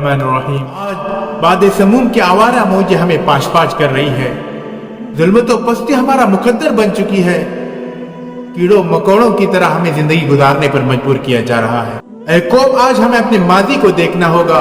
बिस्मिल्लाहिर्रहमानिर्रहीम। आज बाद समूम की आवारा मौज हमें पाश पाश कर रही है। जुल्मत और पस्ती हमारा मुकद्दर बन चुकी है। कीड़ों मकोड़ों की तरह हमें जिंदगी गुजारने पर मजबूर किया जा रहा है। ऐ कौम, आज हमें अपने माजी को देखना होगा,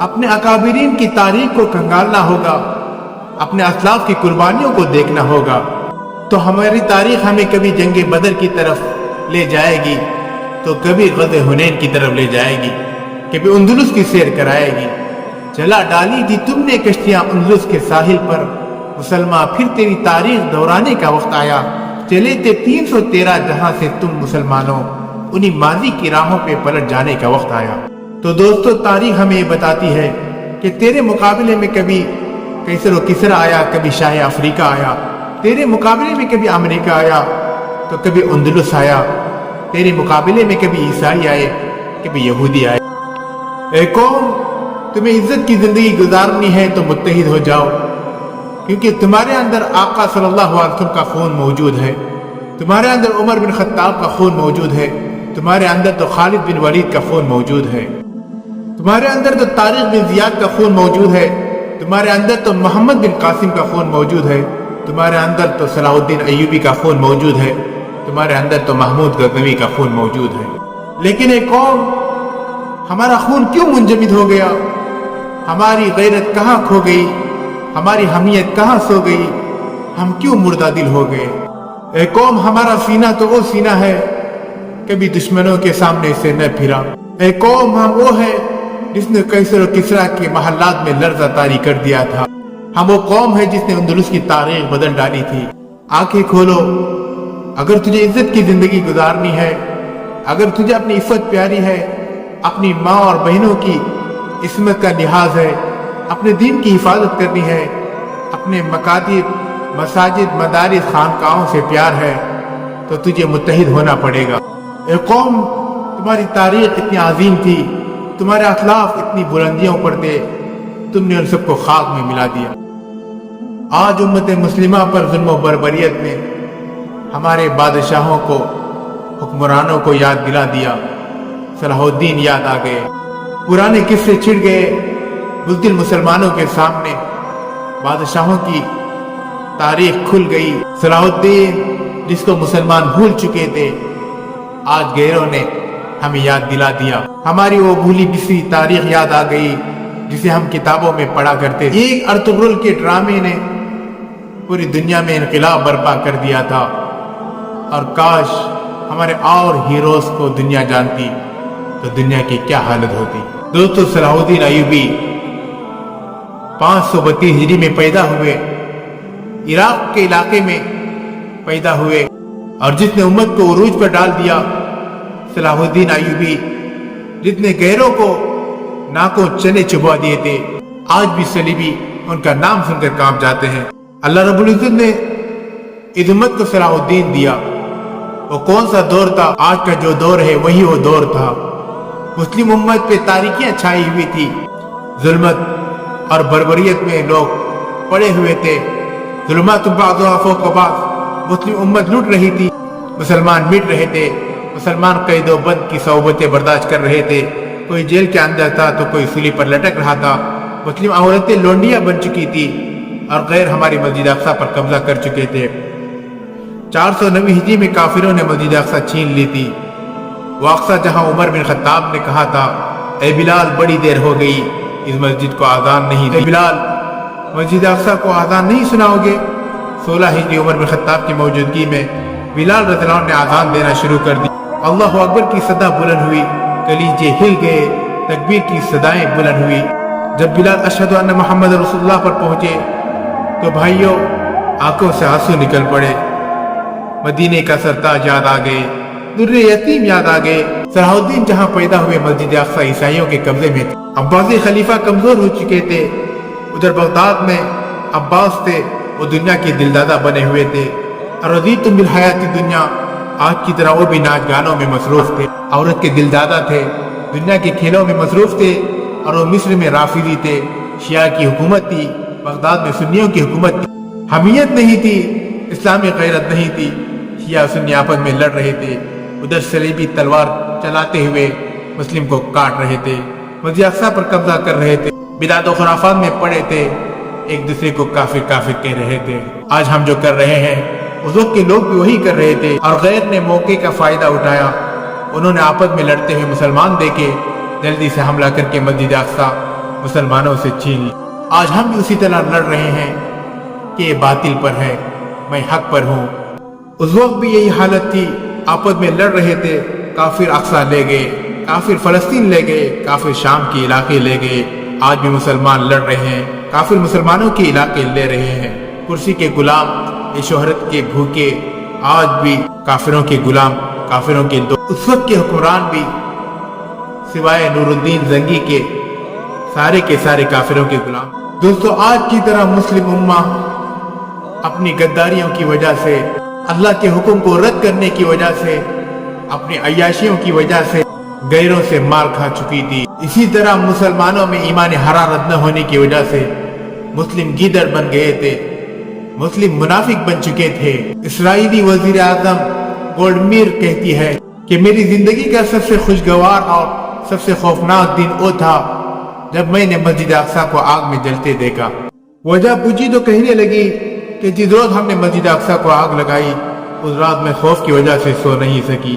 अपने अकाबिरीन की तारीख को खंगालना होगा, अपने असलाफ की कुर्बानियों को देखना होगा। तो हमारी तारीख हमें कभी जंगे बदर की तरफ ले जाएगी, तो कभी ग़ज़वे हुनैन की तरफ ले जाएगी, कभी अंदलुस की सैर कराएगी। चला डाली थी तुमने कश्तियां अंदलुस के साहिल पर, मुसलमान फिर तेरी तारीख दोहराने का वक्त आया। चले थे 313 जहां से तुम मुसलमानों, उन्हीं माजी की राहों पे पलट जाने का वक्त आया। तो दोस्तों, तारीख हमें ये बताती है कि तेरे मुकाबले में कभी कैसर व किसरा आया, कभी शाह अफ्रीका आया। तेरे मुकाबले में कभी अमेरिका आया, तो कभी अंदलुस आया। तेरे मुकाबले में कभी ईसाई आए, कभी यहूदी आए। ऐ कौम, तुम्हें इज्जत की जिंदगी गुजारनी है तो मुत्तहिद हो जाओ, क्योंकि तुम्हारे अंदर आका सल्लल्लाहु अलैहि वसल्लम का खून मौजूद है, तुम्हारे अंदर उमर बिन खत्ताब का खून मौजूद है, तुम्हारे अंदर तो खालिद बिन वलीद का खून मौजूद है, तुम्हारे अंदर तो तारिक बिन जियाद का खून मौजूद है, तुम्हारे अंदर तो मोहम्मद बिन कासिम का खून मौजूद है, तुम्हारे अंदर तो सलाहुद्दीन अय्यूबी का खून मौजूद है, तुम्हारे अंदर तो महमूद गजनवी का खून मौजूद है। लेकिन एक कौम, हमारा खून क्यों मुंजमद हो गया? हमारी गैरत कहाँ खो गई? हमारी हमीयत कहाँ सो गई? हम क्यों मुर्दा दिल हो गए? ए कौम, हमारा सीना तो वो सीना है कभी दुश्मनों के सामने से न फिरा। ए कौम, हम वो है जिसने कैसर और किसरा के महल्लात में लर्ज़ा तारी कर दिया था। हम वो कौम है जिसने अंदलुस की तारीख बदल डाली थी। आंखें खोलो, अगर तुझे इज्जत की जिंदगी गुजारनी है, अगर तुझे अपनी इफ़्फ़त प्यारी है, अपनी माँ और बहनों की इस्मत का लिहाज है, अपने दीन की हिफाजत करनी है, अपने मकातिब, मसाजिद, मदारिस, खानकाहों से प्यार है, तो तुझे मुत्तहिद होना पड़ेगा। ए कौम, तुम्हारी तारीख इतनी अजीम थी, तुम्हारे अखलाक इतनी बुलंदियों पर थे, तुमने उन सबको खाक में मिला दिया। आज उम्मत मुस्लिमा पर जुल्म व बर्बरियत ने हमारे बादशाहों को, हुक्मरानों को याद दिला दिया। सलाहुद्दीन याद आ गए, पुराने किस्से छिड़ गए बुज़दिल मुसलमानों के सामने। बादशाहों की तारीख खुल गई। सलाहुद्दीन, जिसको मुसलमान भूल चुके थे, आज गैरों ने हमें याद दिला दिया। हमारी वो भूली बिसरी तारीख याद आ गई जिसे हम किताबों में पढ़ा करते थे। एक अर्तुगरुल के ड्रामे ने पूरी दुनिया में इनकलाब बर्पा कर दिया था, और काश हमारे और हीरोज को दुनिया जानती तो दुनिया की क्या हालत होती। दोस्तों, सलाहुद्दीन अय्यूबी 532 हिजरी में पैदा हुए, इराक के इलाके में पैदा हुए, और जिसने उम्मत को उरूज पर डाल दिया। सलाहुद्दीन अय्यूबी, जितने गैरों को नाकों चने चुबा दिए थे, आज भी सलीबी उनका नाम सुनकर कांप जाते हैं। अल्लाह रब्बुल इज्जत ने इस उम्मत को सलाहुद्दीन दिया। वो कौन सा दौर था? आज का जो दौर है वही वो दौर था। मुस्लिम उम्मत पे तारीकियां छाई हुई थी, जुल्मत और बर्बरियत में लोग पड़े हुए थे। जुल्मत बाज़ुहा फ़ौक़ बाज़, मुस्लिम उम्मत लूट रही थी, मुसलमान मिट रहे थे, मुसलमान कैदो बंद की सौबतें बर्दाश्त कर रहे थे। कोई जेल के अंदर था तो कोई सूली पर लटक रहा था। मुस्लिम औरतें लोंडियां बन चुकी थी, और गैर हमारी मस्जिद अक़सा पर कब्जा कर चुके थे। 409 हिजरी में काफिरों ने मस्जिद अक़सा छीन ली थी। वो अक़सा जहां उमर बिन खत्ताब ने कहा था, ए बिलाल, बड़ी देर हो गई, इस मस्जिद को आज़ान नहीं दी। बिलाल, मस्जिद अक़सा को आज़ान नहीं सुनाओगे? 16 हिजरी उमर बिन खत्ताब की मौजूदगी में बिलाल रज़ियल्लाहु अन्हु ने आज़ान देना शुरू कर दी। अल्लाहु अकबर की सदा बुलंद हुई, कलीजे हिल गए, तकबीर की सदाएं बुलंद हुई। जब बिलाल अशहदु अन्ना मुहम्मद रसूलुल्लाह पर पहुंचे तो भाइयों, आंखों से आंसू निकल पड़े। मदीने का सरताज याद आ गए, दुर्रे यतीम याद आ गए। सलाहुद्दीन जहां पैदा हुए, मस्जिद अक़सा ईसाइयों के कब्जे में थे। अब्बासी खलीफा कमजोर हो चुके थे। उधर बगदाद में अब्बास थे, वो दुनिया के दिलदादा बने हुए थे। रज़ीतुम बिल हयाती दुनिया, आज की तरह वो भी नाच गानों में मसरूफ थे। औरत के दिलदादा थे, दुनिया के खेलों में मसरूफ थे, और वो मिस्र में राफिदी थे। शिया की हुकूमत थी, बगदाद में सुन्नियों की हुकूमत थी। हमीयत नहीं थी, इस्लामी गैरत नहीं थी। शिया सुन्नी आपस में लड़ रहे थे। उधर सलीबी तलवार चलाते हुए मुस्लिम को काट रहे थे। मस्जिद अक्सा पर कब्जा कर रहे थे, बिदात और खुराफात में पड़े थे, एक दूसरे को काफिर काफिर कह रहे थे। आज हम जो कर रहे हैं उस वक्त के लोग भी वही कर रहे थे, और गैर ने मौके का फायदा उठाया। उन्होंने आपस में लड़ते हुए मुसलमान देखे, जल्दी से हमला करके मस्जिद अक्सा मुसलमानों से छीन ली। आज हम भी उसी तरह लड़ रहे हैं कि ये बातिल पर है, मैं हक पर हूँ। उस वक्त भी यही हालत थी, आपस में लड़ रहे थे। काफिर अक्सा ले गए, काफिर फलस्तीन ले गए, काफिर शाम के इलाके ले गए। आज भी मुसलमान लड़ रहे हैं, काफिर मुसलमानों के इलाके ले रहे हैं। कुर्सी के गुलाम, ये शोहरत के भूखे, आज भी काफिरों के गुलाम, काफिरों के दो। उस वक्त के हुक्मरान भी सिवाय नूरुद्दीन जंगी के सारे काफिरों के गुलाम। दोस्तों, आज की तरह मुस्लिम उम्मा अपनी गद्दारियों की वजह से, अल्लाह के हुक्म को रद्द करने की वजह से, अपनी अय्याशियों की वजह से गैरों से मार खा चुकी थी। इसी तरह मुसलमानों में ईमान हरारत न होने की वजह से मुस्लिम गीदड़ बन गए थे, मुस्लिम मुनाफिक बन चुके थे। इसराइली वजीर आजम गोल्डमीर कहती है कि मेरी जिंदगी का सबसे खुशगवार और सबसे खौफनाक दिन वो था जब मैंने मस्जिद अक्सा को आग में जलते देखा। वजह पूछी तो कहने लगी कि जिस रोज हमने मस्जिद अक्सा को आग लगाई, उस रात में खौफ की वजह से सो नहीं सकी।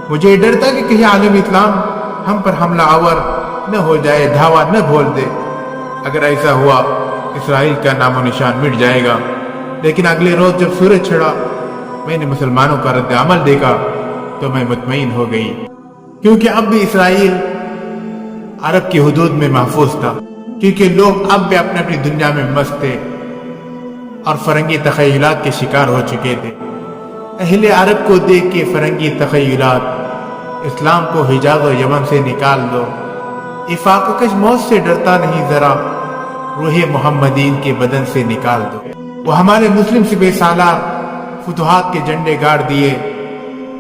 मुझे डर था कि कहीं आलम इस्लाम हम पर हमला आवर न हो जाए, धावा न बोल दे। अगर ऐसा हुआ, इसराइल का नामो निशान मिट जाएगा। लेकिन अगले रोज जब सूरज चढ़ा, मैंने मुसलमानों का रद्द अमल देखा तो मैं मुतमईन हो गई, क्योंकि अब भी इसराइल अरब की हुदूद में महफूज था, क्योंकि लोग अब भी अपने अपनी दुनिया में मस्त थे और फरंगी तखयलात के शिकार हो चुके थे। अहले अरब को देख के फरंगी तखयलात, इस्लाम को हिजाज और यमन से निकाल दो, इफाककश मौत से डरता नहीं जरा, रूहे मोहम्मदीन के बदन से निकाल दो। वो हमारे मुस्लिम सिपह सालार फुतुहात के झंडे गाड़ दिए,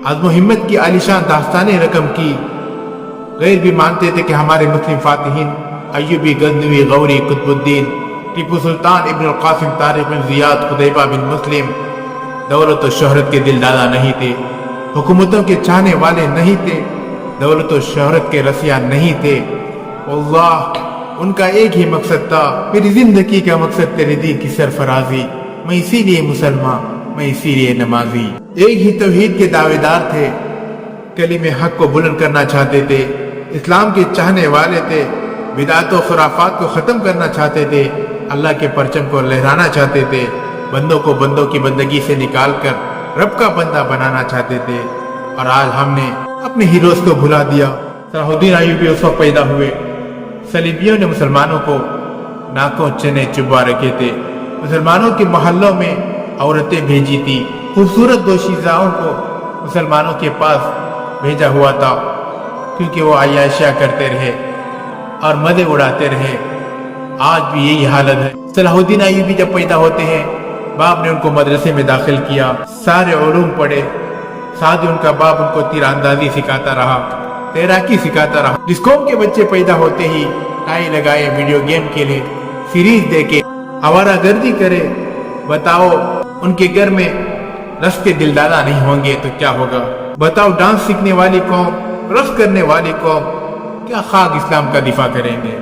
अज़्म हिम्मत की आलिशान दास्तानें रकम की। गैर भी मानते थे कि हमारे मुस्लिम फातिहीन अय्यूबी, गजनवी, गौरी, कुतुबुद्दीन, टीपू सुल्तान, इब्न कासिम, तारिक बिन जियाद, खुदैबा बिन मुस्लिम दौलत और शोहरत के दिलदादा नहीं थे, हुकूमतों के चाहने वाले नहीं थे, दौलत और शोहरत के रसिया नहीं थे। अल्लाह, उनका एक ही मकसद था, मेरी जिंदगी का मकसद तेरे दीन की सरफराजी। मैं इसीलिए मुसलमान, मैं इसीलिए नमाजी। एक ही तौहीद के दावेदार थे, कलीमे हक को बुलंद करना चाहते थे, इस्लाम के चाहने वाले थे, बिदात और खुराफात को खत्म करना चाहते थे, अल्लाह के परचम को लहराना चाहते थे, बंदों को बंदों की बंदगी से निकालकर रब का बंदा बनाना चाहते थे। और आज हमने अपने हीरोज को भुला दिया। सलाहुद्दीन अय्यूबी उस वक्त पैदा हुए, सलीबियों ने मुसलमानों को नाकों चने चुबा रखे थे, मुसलमानों के मोहल्लों में औरतें भेजी थी, खूबसूरत दोशीज़ाओं को मुसलमानों के पास भेजा हुआ था, क्योंकि वो अय्याशियां करते रहे और मजे उड़ाते रहे। आज भी यही हालत है। सलाहुद्दीन अय्यूबी जब पैदा होते हैं, बाप ने उनको मदरसे में दाखिल किया, सारे उलूम पढ़े, साथ ही उनका बाप उनको तीरंदाजी सिखाता रहा, तैराकी सिखाता रहा। जिस कौम के बच्चे पैदा होते ही टाई लगाए, वीडियो गेम खेले, सीरीज देखे, आवारागर्दी करे, बताओ उनके घर में रस के दिलदादा नहीं होंगे तो क्या होगा? बताओ डांस सीखने वाली कौम, रस करने वाली कौम क्या खाक इस्लाम का दिफा करेंगे?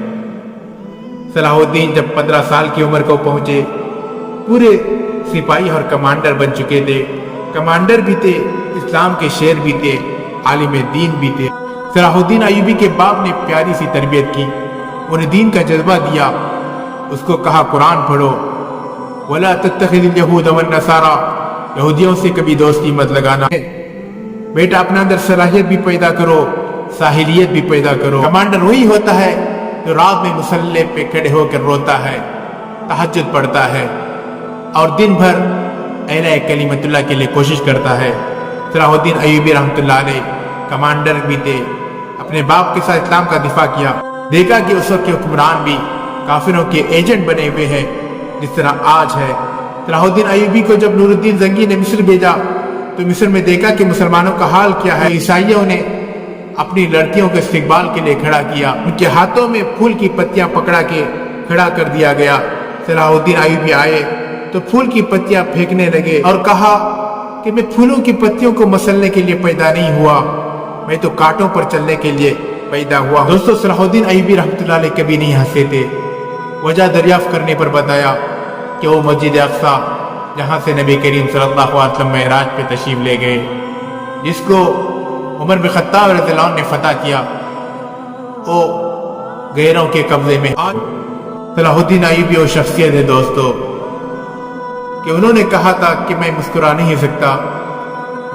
सलाहुद्दीन जब 15 साल की उम्र को पहुंचे, पूरे सिपाही और कमांडर बन चुके थे। कमांडर भी थे, इस्लाम के शेर भी थे, आलिम दीन भी थे। सलाहुद्दीन अय्यूबी के बाप ने प्यारी सी तरबियत की, उन्हें दीन का जज्बा दिया, उसको कहा कुरान पढ़ो, वला तत्तखिज़ुल यहूद वन नसारा, यहूदियों से कभी दोस्ती मत लगाना। बेटा अपने अंदर सलाहियत भी पैदा करो, साहिलियत भी पैदा करो। कमांडर वही होता है जो रात में मुसल्ले पे खड़े होकर रोता है, तहज्जुद पढ़ता है और दिन भर अहले कलीमतुल्लाह के लिए कोशिश करता है। सलाहुद्दीन अय्यूबी रहमतुल्लाह अलैह कमांडर भी थे, अपने बाप के साथ इस्लाम का दिफा किया। देखा कि उस वक्त के हुक्मरान भी काफिरों के एजेंट बने हुए हैं, जिस तरह आज है। सलाहुद्दीन अय्यूबी को जब नूरुद्दीन जंगी ने मिस्र भेजा, तो मिस्र में देखा कि मुसलमानों का हाल क्या है। ईसाइयों ने अपनी लड़कियों के इस्तिकबाल के लिए खड़ा किया, उनके हाथों में फूल की पत्तियां पकड़ा के खड़ा कर दिया गया। सलाहुद्दीन अय्यूबी आए तो फूल की पत्तियां फेंकने लगे और कहा कि मैं फूलों की पत्तियों को मसलने के लिए पैदा नहीं हुआ, मैं तो कांटों पर चलने के लिए پیدا ہوا. دوستو صلاح الدین ایوبی رحمۃ اللہ علیہ کبھی نہیں ہنسے تھے. وجہ دریافت کرنے پر بتایا کہ وہ مسجد اقصی جہاں سے نبی کریم صلی اللہ علیہ وسلم معراج پہ تشریف لے گئے، جس کو عمر بن خطاب رضی اللہ عنہ نے فتح کیا، وہ غیروں کے قبضے میں. آج صلاح الدین ایوبی وہ شخصیت ہے دوستو کہ انہوں نے کہا تھا کہ میں مسکرا نہیں سکتا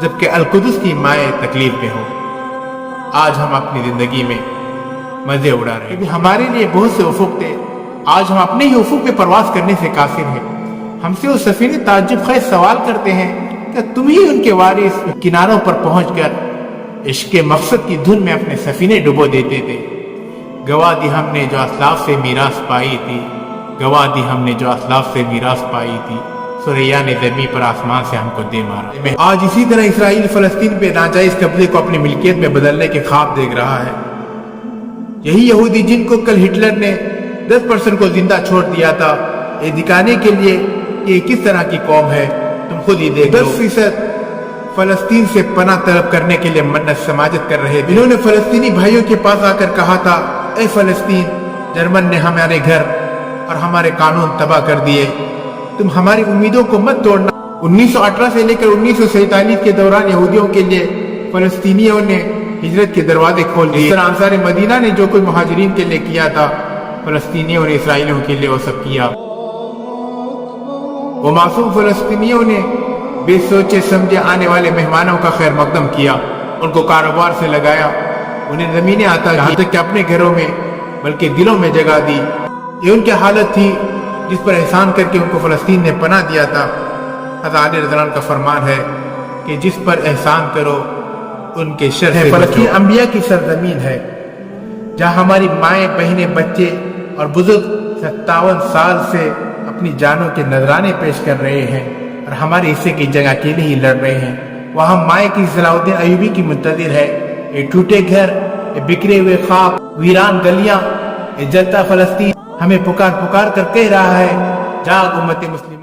جبکہ القدس کی مائیں تکلیف میں ہو. آج ہم اپنی زندگی میں مزے اڑا رہے ہیں. ہمارے لیے بہت سے افق تھے، آج ہم اپنے ہی افق پہ پرواز کرنے سے قاصر ہیں. ہم سے وہ سفینے تعجب خیز سوال کرتے ہیں کہ تم ہی ان کے وارث کناروں پر پہنچ کر عشق مقصد کی دھن میں اپنے سفینے ڈبو دیتے تھے. گواہ دی ہم نے جو اسلاف سے میراث پائی تھی، گواہ دی ہم نے جو اسلاف سے میراث پائی تھی، سوریا نے زمین پر آسمان سے ہم کو دے مارا. آج اسی طرح اسرائیل فلسطین پہ ناجائز قبضے کو اپنی ملکیت میں بدلنے کے خواب دیکھ رہا ہے. یہی یہودی جن کو کل ہٹلر نے 10% کو زندہ چھوڑ دیا تھا، یہ دکھانے کے لیے کہ یہ کس طرح کی قوم ہے، تم خود ہی دیکھ لو. 10% فلسطین سے پناہ طلب کرنے کے لیے منت سماجت کر رہے تھے. انہوں نے فلسطینی بھائیوں کے پاس آ کر کہا تھا، اے فلسطین، جرمن نے ہمارے گھر اور ہمارے قانون تباہ کر دیے، تم ہماری امیدوں کو مت توڑنا. 1918 سے لے کر 1947 کے دوران یہودیوں کے لیے فلسطینیوں نے ہجرت کے دروازے کھول دیے. اس طرح انصار مدینہ نے جو کوئی مہاجرین کے لیے کیا تھا، فلسطینیوں نے اسرائیلیوں کے لیے وہ سب کیا. وہ معصوم فلسطینیوں نے بے سوچے سمجھے آنے والے مہمانوں کا خیر مقدم کیا، ان کو کاروبار سے لگایا، انہیں زمینیں عطا کی، یہاں تک کہ اپنے گھروں میں بلکہ دلوں میں جگہ دی. یہ ان کی حالت تھی جس پر احسان کر کے ان کو فلسطین نے پناہ دیا تھا. حضرت علی رضی اللہ عنہ کا فرمان ہے کہ جس پر احسان کرو ان کے شر سے بچو. فلسطین انبیاء کی سرزمین ہے جہاں ہماری مائیں، بہنیں، بچے اور بزرگ 57 سال سے اپنی جانوں کے نذرانے پیش کر رہے ہیں اور ہمارے حصے کی جگہ اکیلے ہی لڑ رہے ہیں. وہاں مائیں کی صلاح الدین ایوبی کی منتظر ہے. یہ ٹوٹے گھر، یہ بکھرے ہوئے خواب، ویران گلیاں، یہ جلتا فلسطین ہمیں پکار پکار کر کہہ رہا ہے، جاگ امت مسلم.